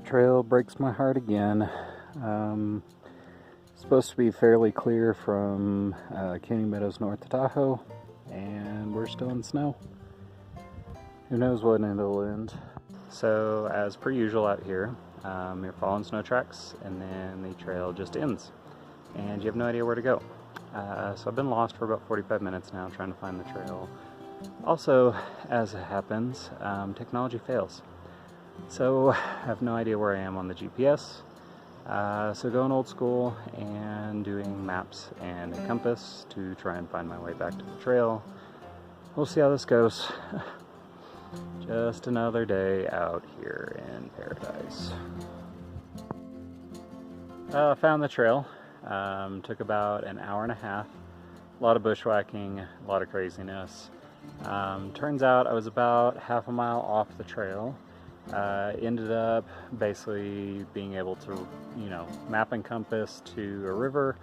trail breaks my heart again. Supposed to be fairly clear from Canyon Meadows north to Tahoe, and we're still in snow. Who knows when it'll end. So as per usual out here, you're following snow tracks and then the trail just ends and you have no idea where to go. So I've been lost for about 45 minutes now trying to find the trail. Also, as it happens, technology fails. So I have no idea where I am on the GPS. So going old school and doing maps and a compass to try and find my way back to the trail. We'll see how this goes. Just another day out here in paradise. Found the trail. Took about an hour and a half. A lot of bushwhacking, a lot of craziness. Turns out I was about half a mile off the trail. Ended up basically being able to, map and compass to a river,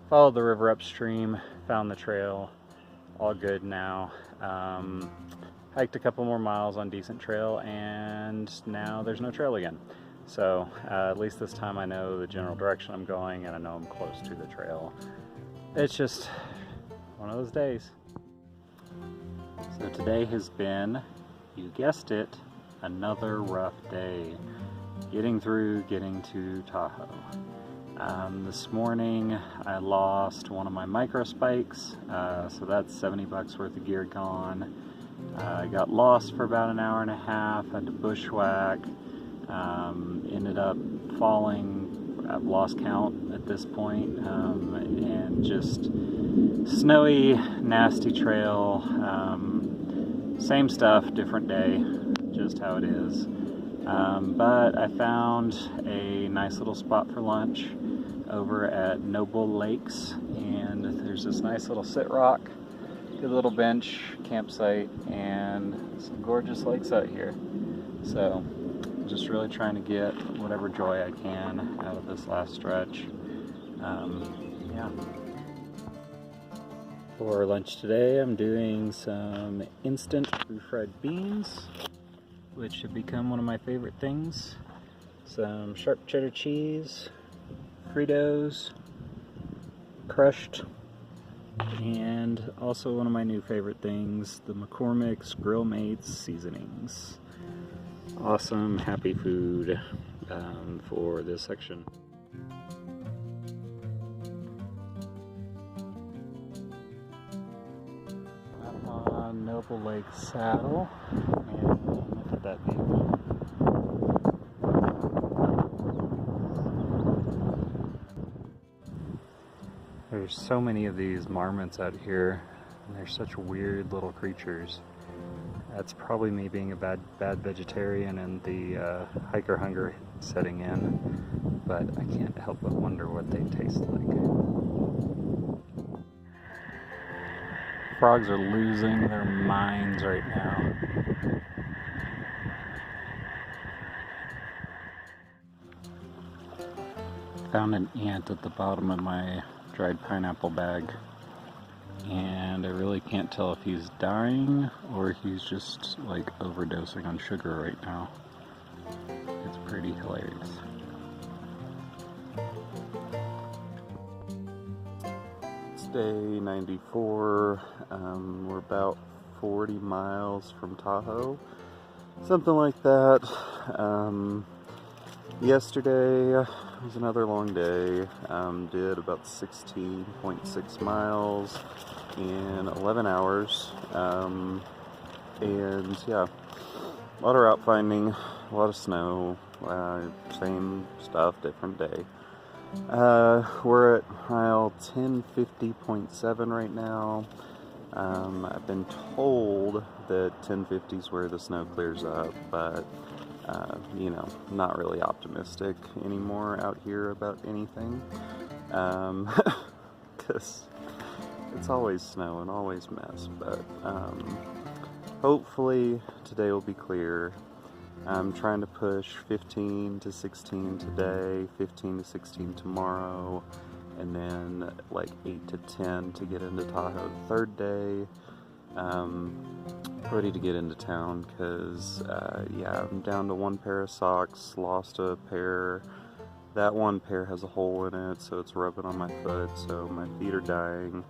followed the river upstream, found the trail, all good now. Hiked a couple more miles on decent trail, and now there's no trail again. So at least this time I know the general direction I'm going, and I know I'm close to the trail. It's just one of those days. So today has been, you guessed it, another rough day getting to Tahoe. This morning I lost one of my micro spikes, so that's 70 bucks worth of gear gone. I got lost for about an hour and a half, had to bushwhack, ended up falling, I've lost count at this point, and just snowy, nasty trail, same stuff, different day, just how it is. But I found a nice little spot for lunch over at Noble Lakes, and there's this nice little sit rock, good little bench, campsite, and some gorgeous lakes out here. So just really trying to get whatever joy I can out of this last stretch. Yeah. For lunch today, I'm doing some instant refried beans, which have become one of my favorite things. Some sharp cheddar cheese, Fritos, crushed, and also one of my new favorite things, the McCormick's Grill Mates seasonings. Awesome, happy food for this section. I'm on Noble Lake Saddle, and look at that view. There's so many of these marmots out here, and they're such weird little creatures. That's probably me being a bad vegetarian and the hiker hunger setting in, but I can't help but wonder what they taste like. Frogs are losing their minds right now. Found an ant at the bottom of my dried pineapple bag, and I really can't tell if he's dying or he's just like overdosing on sugar right now. It's pretty hilarious. It's day 94. We're about 40 miles from Tahoe, something like that. Yesterday was another long day. Did about 16.6 miles in 11 hours. And yeah, a lot of route finding, a lot of snow, same stuff, different day. We're at mile 1050.7 right now. I've been told that 1050 is where the snow clears up, but not really optimistic anymore out here about anything, because it's always snow and always mess, but hopefully today will be clear. I'm trying to push 15 to 16 today, 15 to 16 tomorrow, and then like 8 to 10 to get into Tahoe the third day. Ready to get into town because, yeah, I'm down to one pair of socks, lost a pair. That one pair has a hole in it, so it's rubbing on my foot, so my feet are dying.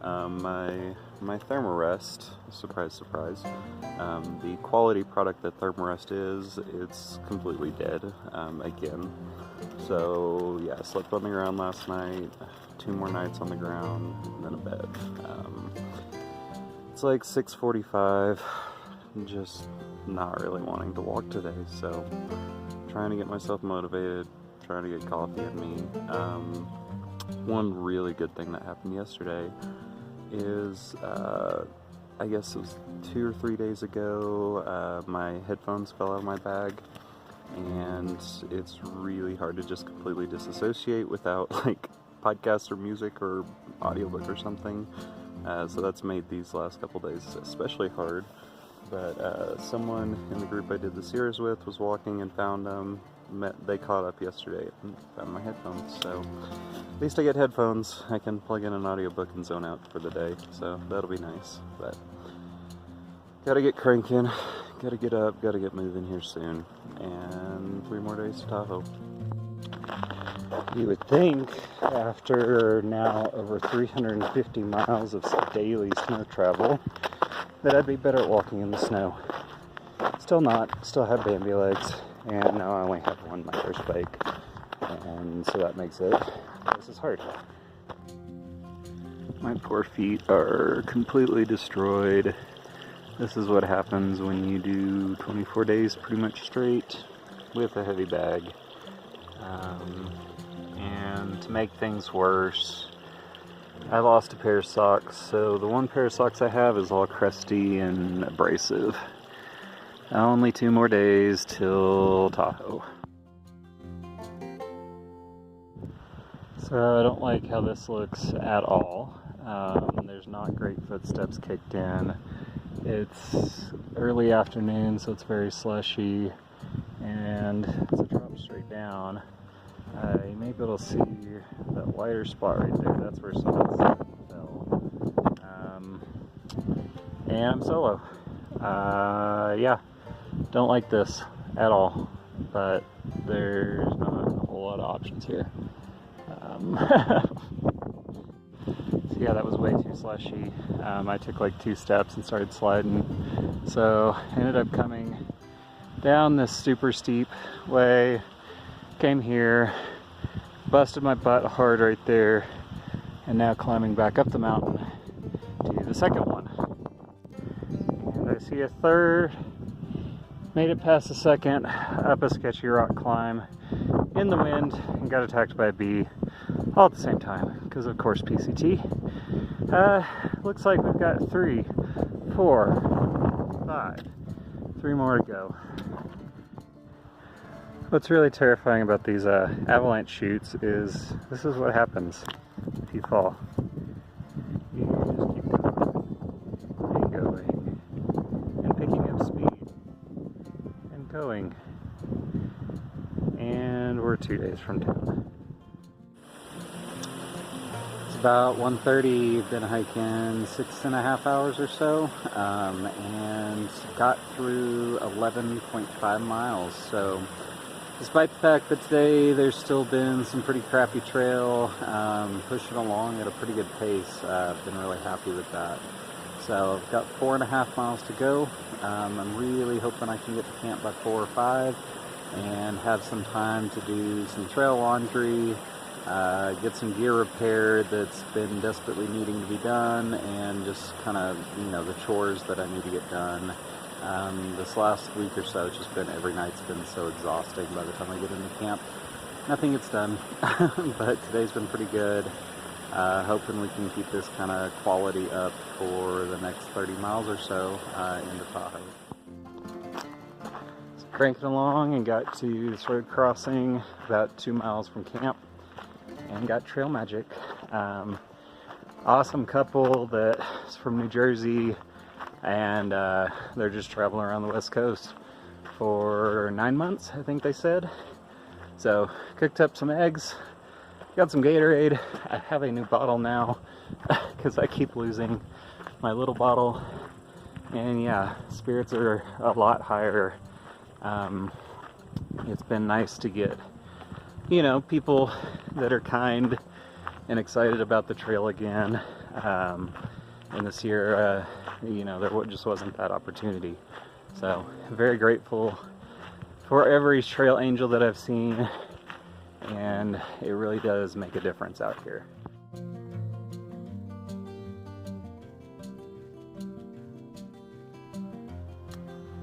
My Thermarest, surprise, surprise, the quality product that Thermarest is, it's completely dead, again. So, yeah, I slept on the ground last night, 2 more nights on the ground, and then a bed. It's like 6:45, just not really wanting to walk today, so trying to get myself motivated, trying to get coffee in me. One really good thing that happened yesterday is, I guess it was 2 or 3 days ago, my headphones fell out of my bag, and it's really hard to just completely disassociate without like podcasts or music or audiobook or something. So that's made these last couple days especially hard. But someone in the group I did the series with was walking and found them. They caught up yesterday and found my headphones. So at least I get headphones. I can plug in an audiobook and zone out for the day. So that'll be nice. But gotta get cranking. Gotta get up. Gotta get moving here soon. And 3 more days to Tahoe. You would think, after now over 350 miles of daily snow travel, that I'd be better at walking in the snow. Still not. Still have Bambi legs, and now I only have one microspike, and so that makes this is hard. My poor feet are completely destroyed. This is what happens when you do 24 days pretty much straight with a heavy bag. And to make things worse, I lost a pair of socks, so the one pair of socks I have is all crusty and abrasive. Only 2 more days till Tahoe. So I don't like how this looks at all. There's not great footsteps kicked in. It's early afternoon, so it's very slushy, and it's a drop straight down. You may be able to see that wider spot right there. That's where someone fell. And I'm solo. Yeah, don't like this at all, but there's not a whole lot of options here. So yeah, that was way too slushy. I took like 2 steps and started sliding. So I ended up coming down this super steep way, came here, busted my butt hard right there, and now climbing back up the mountain to the second one. And I see a third, made it past the second, up a sketchy rock climb, in the wind, and got attacked by a bee all at the same time, because of course PCT. Looks like we've got 3, 4, 5, 3 more to go. What's really terrifying about these avalanche chutes is this is what happens if you fall. You just keep going and going and picking up speed and going. And we're 2 days from town. It's about 1:30, been hiking 6.5 hours or so, and got through 11.5 miles. So despite the fact that today there's still been some pretty crappy trail, pushing along at a pretty good pace, I've been really happy with that. So I've got 4.5 miles to go. I'm really hoping I can get to camp by 4 or 5 and have some time to do some trail laundry, get some gear repaired that's been desperately needing to be done, and just kind of, the chores that I need to get done. This last week or so, it's just been, every night's been so exhausting by the time I get into camp. Nothing gets done, but today's been pretty good. Hoping we can keep this kind of quality up for the next 30 miles or so into Tahoe. So cranking along and got to this road crossing about 2 miles from camp and got trail magic. Awesome couple that's from New Jersey, and they're just traveling around the West Coast for 9 months, I think they said. So cooked up some eggs, got some Gatorade. I have a new bottle now because I keep losing my little bottle. And yeah, spirits are a lot higher. It's been nice to get, you know, people that are kind and excited about the trail again. And this year, you know, there just wasn't that opportunity. So very grateful for every trail angel that I've seen, and it really does make a difference out here.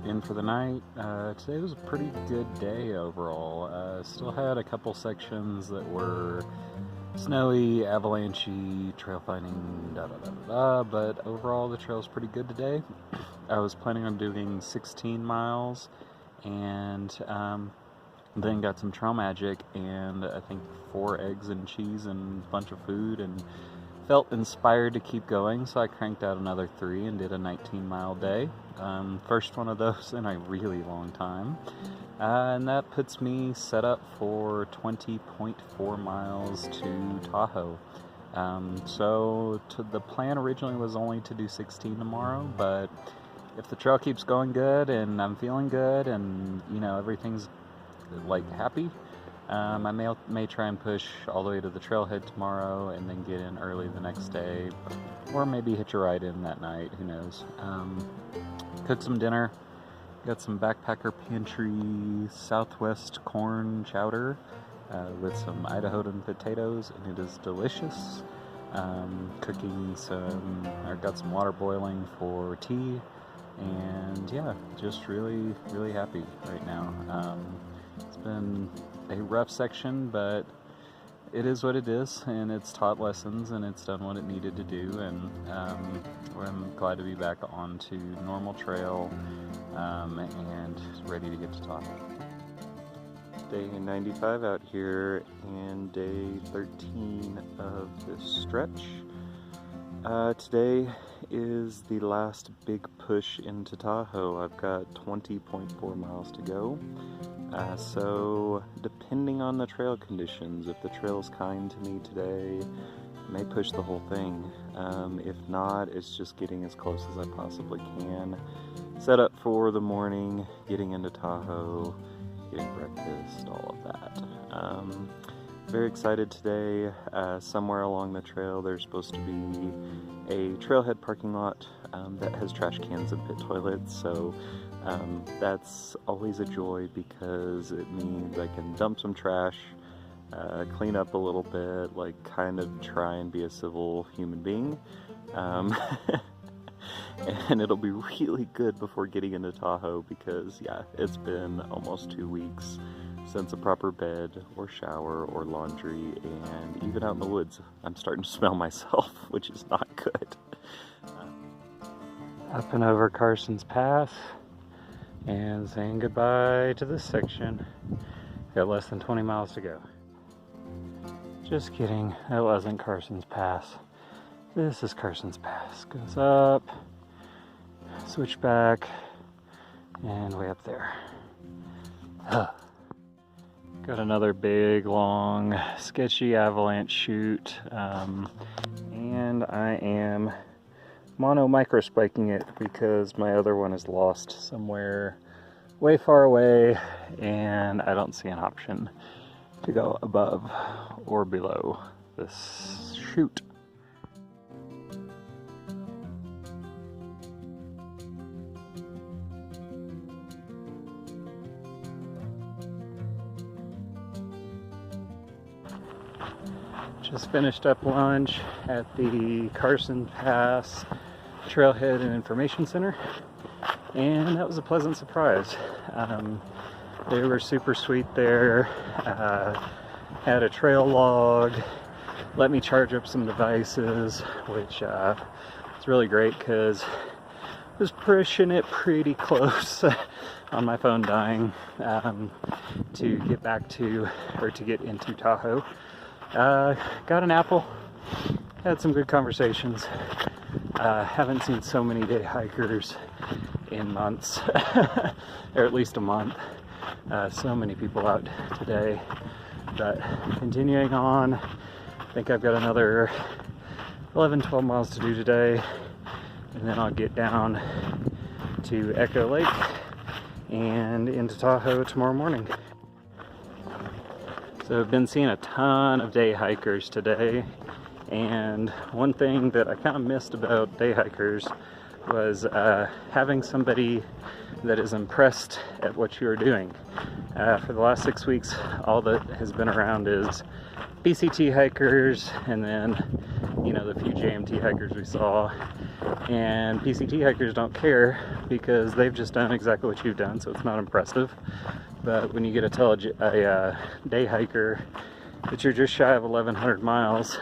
In for the night. Today was a pretty good day overall. Still had a couple sections that were snowy, avalanchy, trail finding, but overall the trail's pretty good today. I was planning on doing 16 miles and then got some trail magic and I think 4 eggs and cheese and a bunch of food, and felt inspired to keep going, so I cranked out another 3 and did a 19-mile day. First one of those in a really long time. And that puts me set up for 20.4 miles to Tahoe. So the plan originally was only to do 16 tomorrow, but if the trail keeps going good and I'm feeling good and, you know, everything's like happy, I may try and push all the way to the trailhead tomorrow and then get in early the next day, or maybe hitch a ride in that night, who knows. Cooked some dinner, got some backpacker pantry Southwest corn chowder with some Idahoan potatoes, and it is delicious. Got some water boiling for tea, and yeah, just really, really happy right now. It's been a rough section, but it is what it is, and it's taught lessons, and it's done what it needed to do, and I'm glad to be back onto normal trail and ready to get to Tahoe. Day 95 out here and day 13 of this stretch. Today is the last big push into Tahoe. I've got 20.4 miles to go. So depending on the trail conditions, if the trail's kind to me today, I may push the whole thing. If not, it's just getting as close as I possibly can. Set up for the morning, getting into Tahoe, getting breakfast, all of that. Very excited today. Somewhere along the trail there's supposed to be a trailhead parking lot that has trash cans and pit toilets, so that's always a joy because it means I can dump some trash, clean up a little bit, like kind of try and be a civil human being. And it'll be really good before getting into Tahoe because, yeah, it's been almost 2 weeks since a proper bed or shower or laundry, and even out in the woods I'm starting to smell myself, which is not good. Up and over Carson's Pass and saying goodbye to this section. Got less than 20 miles to go. Just kidding, that wasn't Carson's Pass. This is Carson's Pass. Goes up, switch back, and way up there. Got another big, long, sketchy avalanche chute, and I am mono microspiking it because my other one is lost somewhere way far away, and I don't see an option to go above or below this chute. Just finished up lunch at the Carson Pass Trailhead and Information Center, and that was a pleasant surprise. They were super sweet there, had a trail log, let me charge up some devices, which is really great because I was pushing it pretty close on my phone dying to get back to, or to get into Tahoe. Got an apple, had some good conversations. Haven't seen so many day hikers in months, or at least a month. So many people out today, but continuing on, I think I've got another 11-12 miles to do today, and then I'll get down to Echo Lake and into Tahoe tomorrow morning. So I've been seeing a ton of day hikers today, and one thing that I kind of missed about day hikers was having somebody that is impressed at what you are doing. For the last 6 weeks, all that has been around is PCT hikers, and then, you know, the few JMT hikers we saw. And PCT hikers don't care because they've just done exactly what you've done, so it's not impressive. But when you get to tell a day hiker that you're just shy of 1,100 miles,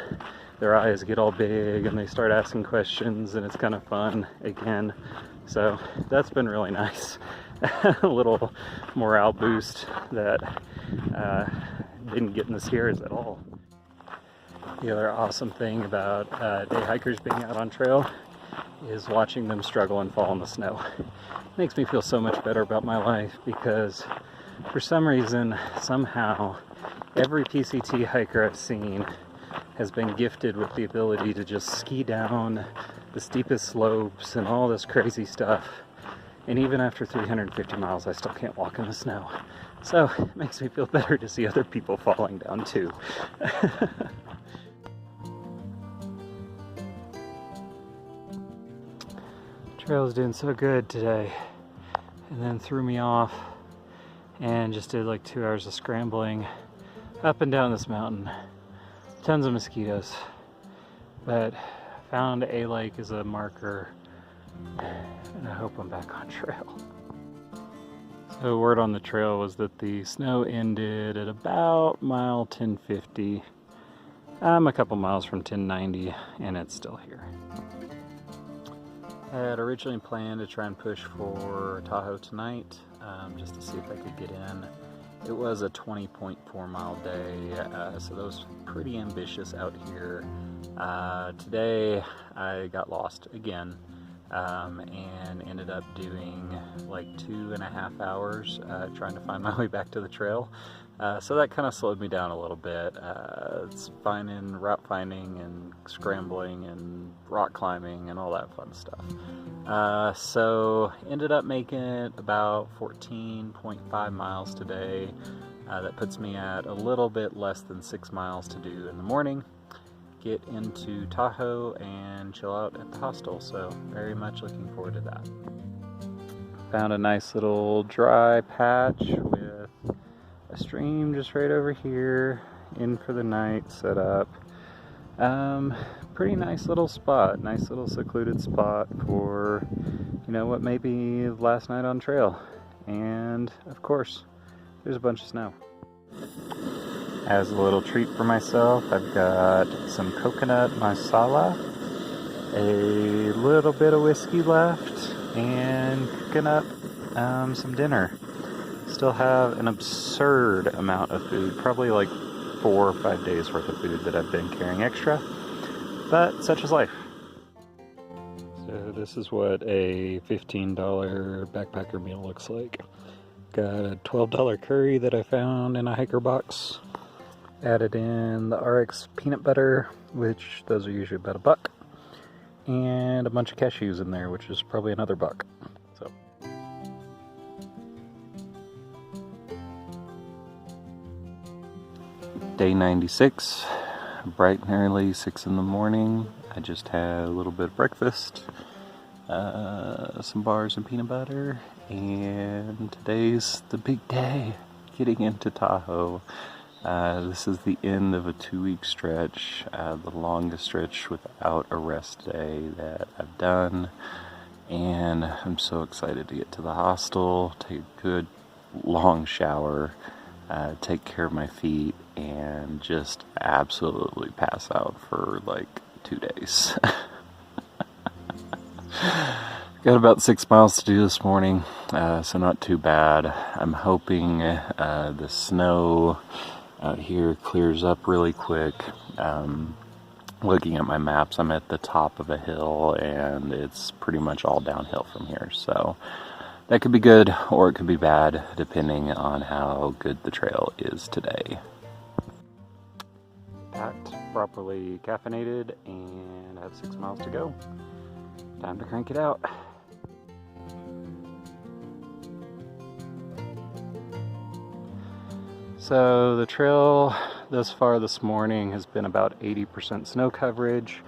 their eyes get all big and they start asking questions, and it's kind of fun again. So that's been really nice. A little morale boost that didn't get in the Sierras at all. The other awesome thing about day hikers being out on trail is watching them struggle and fall in the snow. It makes me feel so much better about my life, because for some reason, somehow, every PCT hiker I've seen has been gifted with the ability to just ski down the steepest slopes and all this crazy stuff. And even after 350 miles, I still can't walk in the snow. So it makes me feel better to see other people falling down too. Trail's doing so good today, and then threw me off and just did like 2 hours of scrambling up and down this mountain. Tons of mosquitoes, but found a lake as a marker, and I hope I'm back on trail. So word on the trail was that the snow ended at about mile 1050. I'm a couple miles from 1090, and it's still here. I had originally planned to try and push for Tahoe tonight, just to see if I could get in. It was a 20.4 mile day, so that was pretty ambitious out here. Today I got lost again, and ended up doing like 2.5 hours trying to find my way back to the trail. So that kind of slowed me down a little bit. It's finding, route finding and scrambling and rock climbing and all that fun stuff. So ended up making it about 14.5 miles today. That puts me at a little bit less than 6 miles to do in the morning. Get into Tahoe and chill out at the hostel. So very much looking forward to that. Found a nice little dry patch with a stream just right over here, in for the night, set up. Pretty nice little spot, nice little secluded spot for, you know, what may be the last night on trail. And of course, there's a bunch of snow. As a little treat for myself, I've got some coconut masala, a little bit of whiskey left, and cooking up some dinner. Still have an absurd amount of food, probably like 4 or 5 days worth of food that I've been carrying extra, but such is life. So this is what a $15 backpacker meal looks like. Got a $12 curry that I found in a hiker box. Added in the RX peanut butter, which those are usually about $1, and a bunch of cashews in there, which is probably another $1. So. Day 96, bright and early, 6 in the morning. I just had a little bit of breakfast, some bars and peanut butter, and today's the big day, getting into Tahoe. This is the end of a 2-week stretch, the longest stretch without a rest day that I've done, and I'm so excited to get to the hostel, take a good long shower, take care of my feet, and just absolutely pass out for like 2 days. Got about 6 miles to do this morning, so not too bad. I'm hoping the snow out here clears up really quick. Looking at my maps, I'm at the top of a hill and it's pretty much all downhill from here, so that could be good or it could be bad depending on how good the trail is today. Packed, properly caffeinated, and I have 6 miles to go. Time to crank it out. So the trail thus far this morning has been about 80% snow coverage.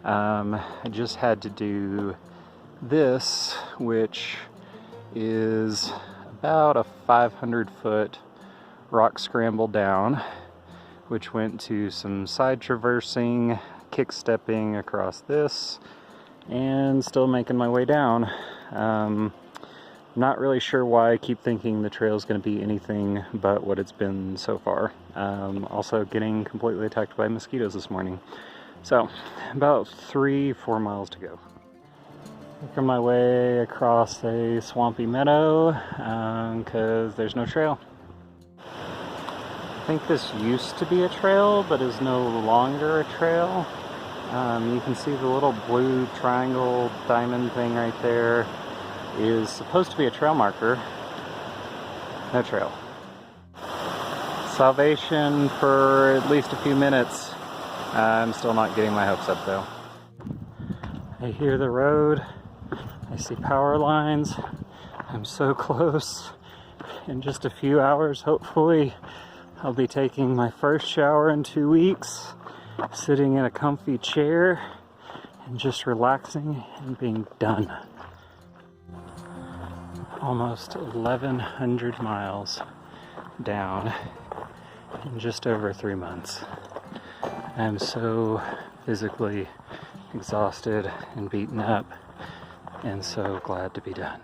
I just had to do this, which is about a 500-foot rock scramble down, which went to some side traversing, kick stepping across this, and still making my way down. Not really sure why I keep thinking the trail is going to be anything but what it's been so far. Also getting completely attacked by mosquitoes this morning. So about 3-4 miles to go. Working my way across a swampy meadow because there's no trail. I think this used to be a trail but is no longer a trail. You can see the little blue triangle diamond thing right there is supposed to be a trail marker. No trail. Salvation for at least a few minutes. I'm still not getting my hopes up though. I hear the road. I see power lines. I'm so close. In just a few hours, hopefully, I'll be taking my first shower in 2 weeks, sitting in a comfy chair and just relaxing and being done. Almost 1,100 miles down in just over 3 months. I'm so physically exhausted and beaten up, and so glad to be done.